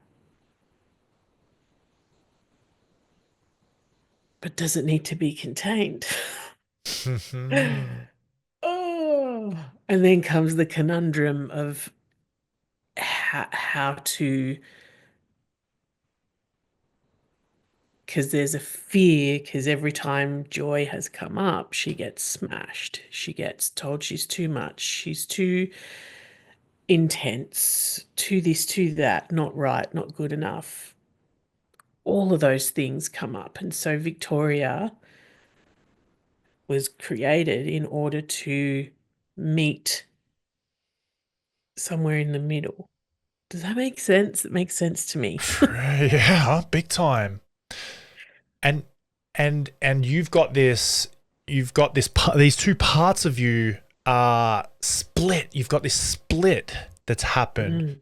But does it need to be contained? Oh, and then comes the conundrum of how to, because there's a fear, because every time joy has come up, she gets smashed. She gets told she's too much. She's too intense, too this, too that, not right, not good enough. All of those things come up. And so Victoria was created in order to meet somewhere in the middle. Does that make sense? It makes sense to me. Yeah, big time. And these two parts of you are split. You've got this split that's happened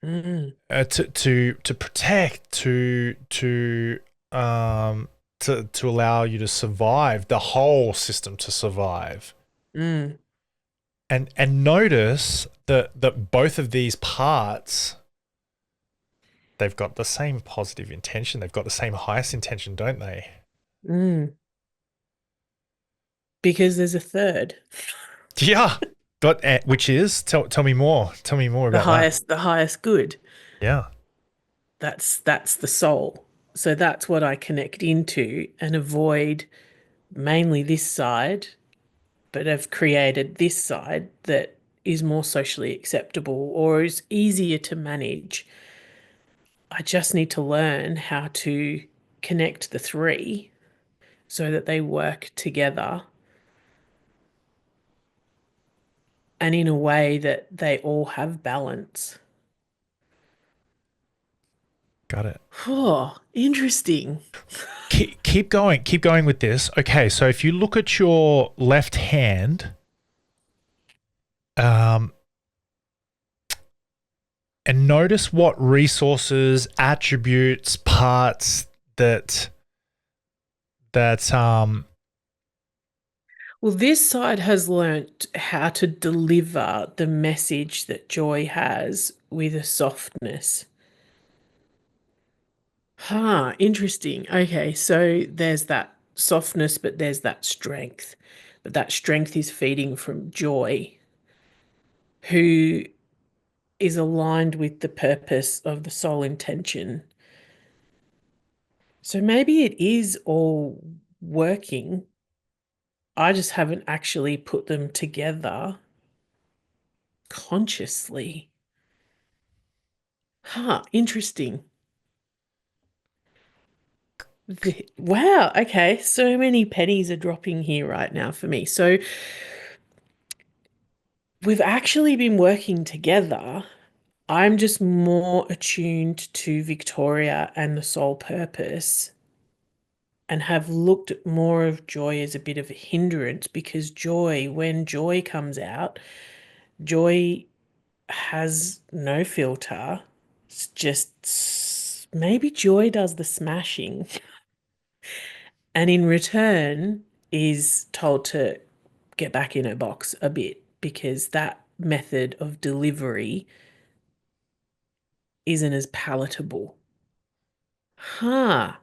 Mm, mm, to protect, to allow you to survive, the whole system to survive. mm, And notice that both of these parts, they've got the same positive intention. They've got the same highest intention, don't they? mm. Because there's a third. Yeah. But which is tell me more. Tell me more about that. The highest good. Yeah. That's the soul. So that's what I connect into and avoid mainly this side, but I've created this side that is more socially acceptable or is easier to manage. I just need to learn how to connect the three so that they work together and in a way that they all have balance. Got it. Oh, interesting. Keep going. Keep going with this. Okay, so if you look at your left hand, um, and notice what resources, attributes, parts that Well, this side has learnt how to deliver the message that joy has with a softness. Interesting. Okay, so there's that softness, but there's that strength. But that strength is feeding from joy, who is aligned with the purpose of the soul intention. So maybe it is all working. I just haven't actually put them together consciously. Interesting. Wow, okay. So many pennies are dropping here right now for me. So we've actually been working together. I'm just more attuned to Victoria and the soul purpose. and have looked at more of joy as a bit of a hindrance, because joy, when joy comes out, joy has no filter. It's just maybe joy does the smashing and in return is told to get back in her box a bit, because that method of delivery isn't as palatable. Huh.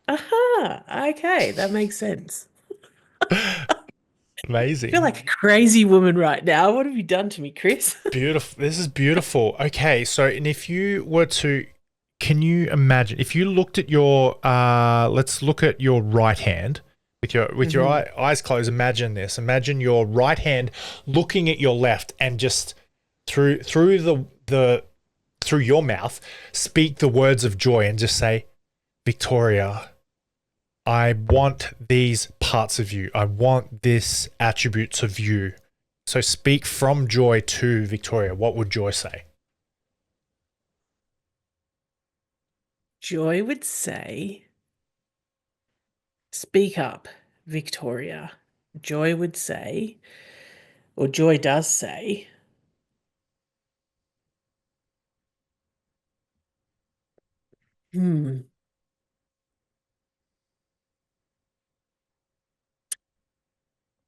Aha. Okay, that makes sense. I feel Amazing. like a crazy woman right now. What have you done to me, Chris? Beautiful. This is beautiful. Okay, so and if you were to, can you imagine if you looked at your let's look at your right hand with your Mhm. eyes closed. Imagine this. Imagine your right hand looking at your left and just through the through your mouth speak the words of joy and just say, Victoria, I want these parts of you. I want this attributes of you. So speak from joy to Victoria. What would joy say? Joy would say, speak up, Victoria. Joy would say, or Joy does say, hmm,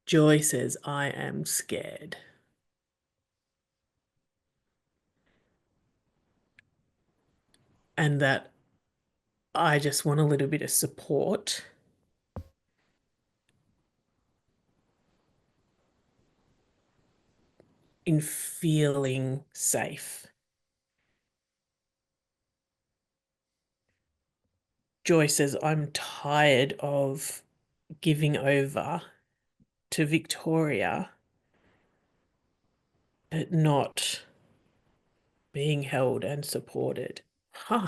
Joy says, I am scared. And that I just want a little bit of support in feeling safe. Joy says, I'm tired of giving over to Victoria, but not being held and supported. Huh.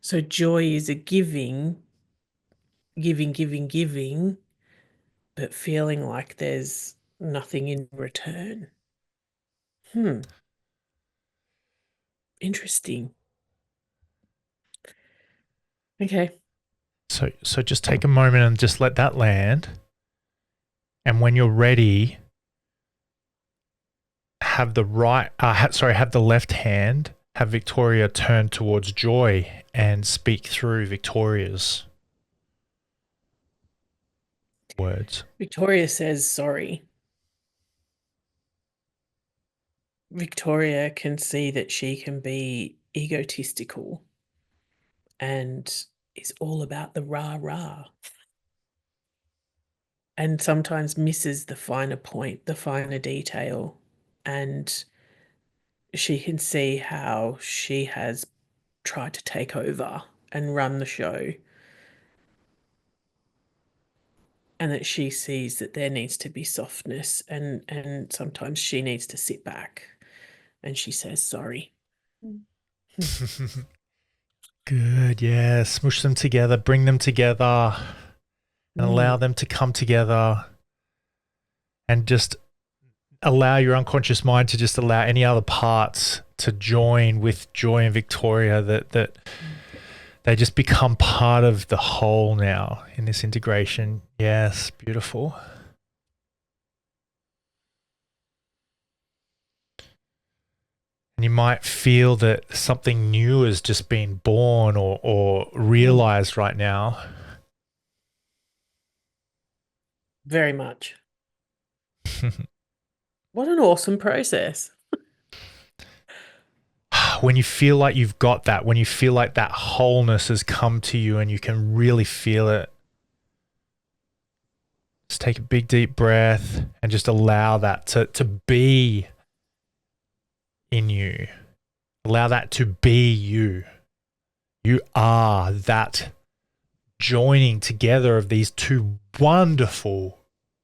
So joy is a giving, but feeling like there's nothing in return. Interesting. Okay. So just take a moment and just let that land. And when you're ready, have the have the left hand, have Victoria turn towards joy and speak through Victoria's words. Victoria says sorry. Victoria can see that she can be egotistical and is all about the rah rah, and sometimes misses the finer point, the finer detail. And she can see how she has tried to take over and run the show, and that she sees that there needs to be softness, and sometimes she needs to sit back, and she says sorry. Good, yeah. Smush them together, bring them together, and allow Mm. them to come together, and just allow your unconscious mind to just allow any other parts to join with Joy and Victoria, that they just become part of the whole now in this integration. Yes, beautiful. And you might feel that something new has just been born or realized right now. Very much. What an awesome process. When you feel like you've got that, when you feel like that wholeness has come to you and you can really feel it, just take a big deep breath and just allow that to be in you. Allow that to be you. You are that joining together of these two wonderful,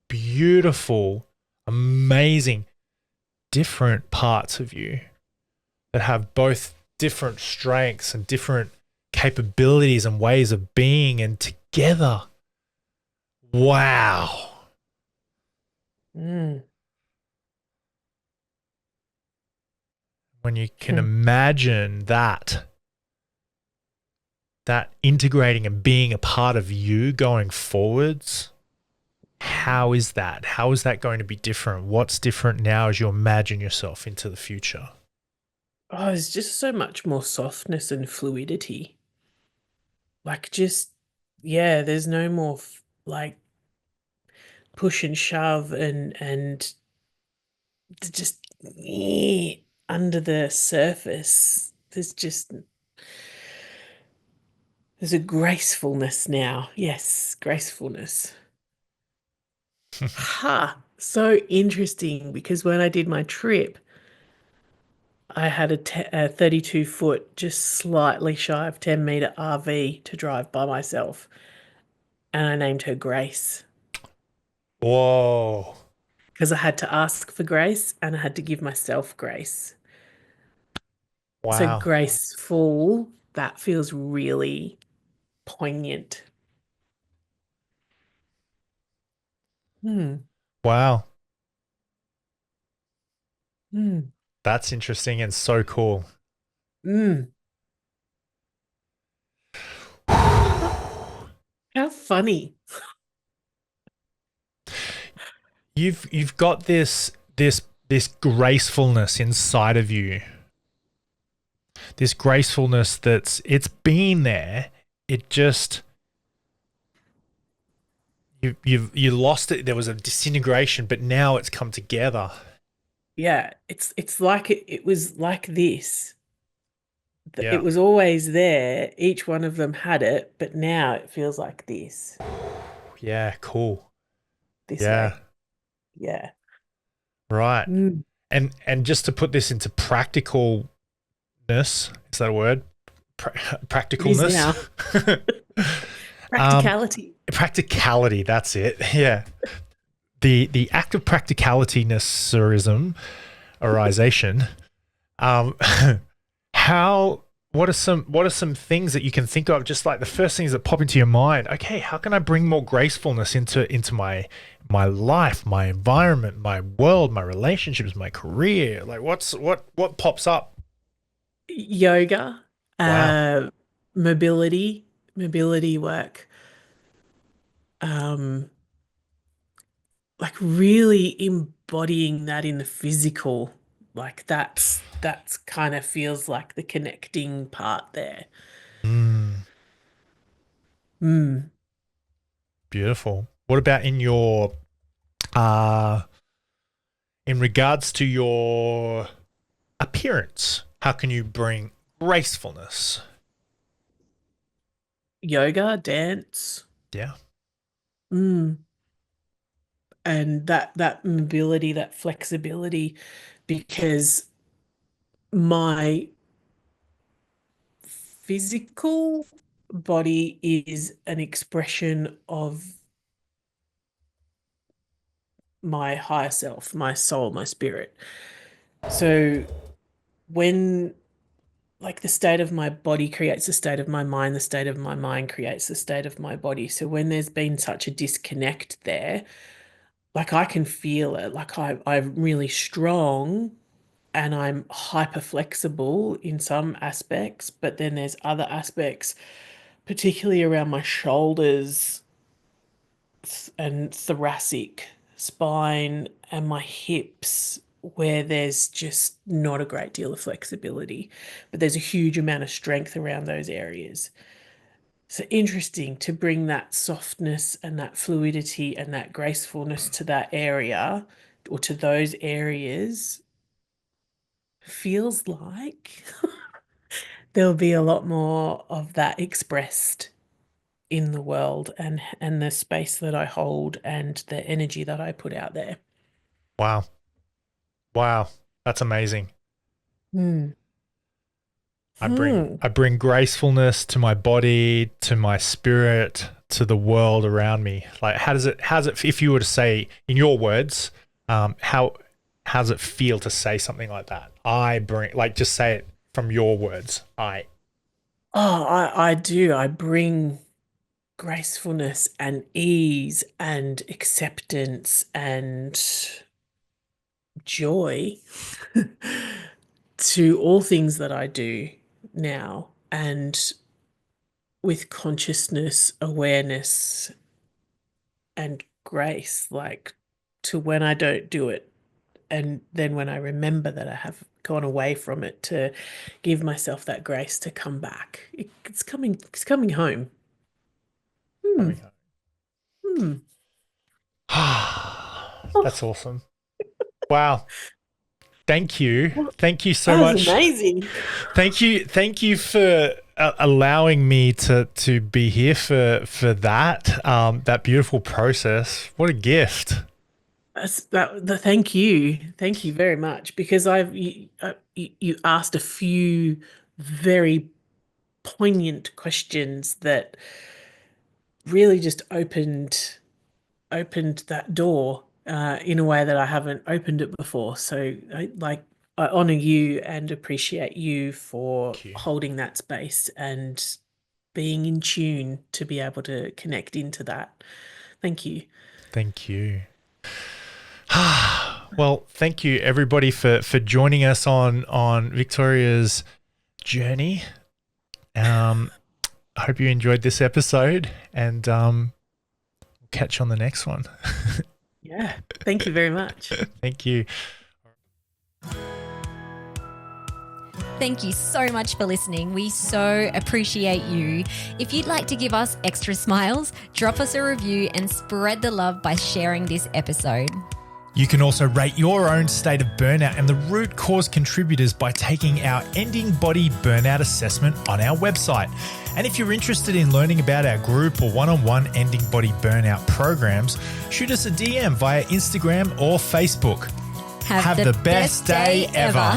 beautiful, amazing, different parts of you that have both different strengths and different capabilities and ways of being, and together. Wow. Mm. when you can Hmm. imagine that integrating and being a part of you going forwards, how is that? How is that going to be different? What's different now as you imagine yourself into the future? Oh, there's just so much more softness and fluidity. Like, just, yeah, there's no more like push and shove and just under the surface. There's a gracefulness now. Yes, gracefulness. Ha! So interesting because when I did my trip, I had a 32-foot, just slightly shy of 10-meter RV to drive by myself, and I named her Grace Whoa. because I had to ask for grace and I had to give myself grace. So Wow. graceful, that feels really poignant. Hmm. Wow. Hmm. That's interesting and so cool. Hmm. How funny. You've got this gracefulness inside of you. This gracefulness it's been there. It just you lost it. There was a disintegration, but now it's come together. Yeah, it's like it was like this. It Yeah. was always there. Each one of them had it, but now it feels like Yeah, cool. this Yeah. way. Yeah. Right. Mm. And just to put this into practicalness, is that a word? It is Practicalness. now. Practicality. Practicality, that's it. Yeah. The act of practicalitynessism orization. Um how what are some things that you can think of, just like the first things that pop into your mind? Okay, how can I bring more gracefulness into my life, my environment, my world, my relationships, my career? Like what pops up? Yoga, Wow. uh, mobility work. Um, like really embodying that in the physical. Like that's kind of feels like the connecting part there. Mm, Mm. beautiful. What about uh in regards to your appearance? How can you bring gracefulness? Yoga, dance. Yeah. Mm. And that mobility, that flexibility, because my physical body is an expression of my higher self, my soul, my spirit. So when like the state of my body creates the state of my mind, the state of my mind creates the state of my body. So when there's been such a disconnect there, like I can feel it. Like I'm really strong and I'm hyper flexible in some aspects, but then there's other aspects, particularly around my shoulders and thoracic spine and my hips, where there's just not a great deal of flexibility, but there's a huge amount of strength around those areas. So interesting to bring that softness and that fluidity and that gracefulness to that area or to those areas feels like there'll be a lot more of that expressed in the world and the space that I hold and the energy that I put out there. Wow. Wow. That's amazing. Hmm. I bring Hmm. I bring gracefulness to my body, to my spirit, to the world around me. Like how does it if you were to say in your words, how does it feel to say something like that? I bring, like, just say it from your words. I. Oh, I do. I bring gracefulness and ease and acceptance and joy to all things that I do now, and with consciousness, awareness, and grace, like to when I don't do it. And then when I remember that I have gone away from it, to give myself that grace to come back. It's coming home. Coming Hmm. home. That's awesome. Wow. Thank you. Thank you so That was much. amazing. Thank you for allowing me to be here for that beautiful process. What a gift. Thank you very much, because you asked a few very poignant questions that really just opened that door in a way that I haven't opened it before. So I honor you and appreciate you for Thank you. holding that space and being in tune to be able to connect into that. Thank you. Thank you. Well, thank you everybody for joining us on Victoria's journey. I hope you enjoyed this episode, and we'll catch you on the next one. Yeah. Thank you very much. Thank you. Thank you so much for listening. We so appreciate you. If you'd like to give us extra smiles, drop us a review and spread the love by sharing this episode. You can also rate your own state of burnout and the root cause contributors by taking our Ending Body Burnout Assessment on our website. And if you're interested in learning about our group or one-on-one Ending Body Burnout programs, shoot us a DM via Instagram or Facebook. Have the best day ever.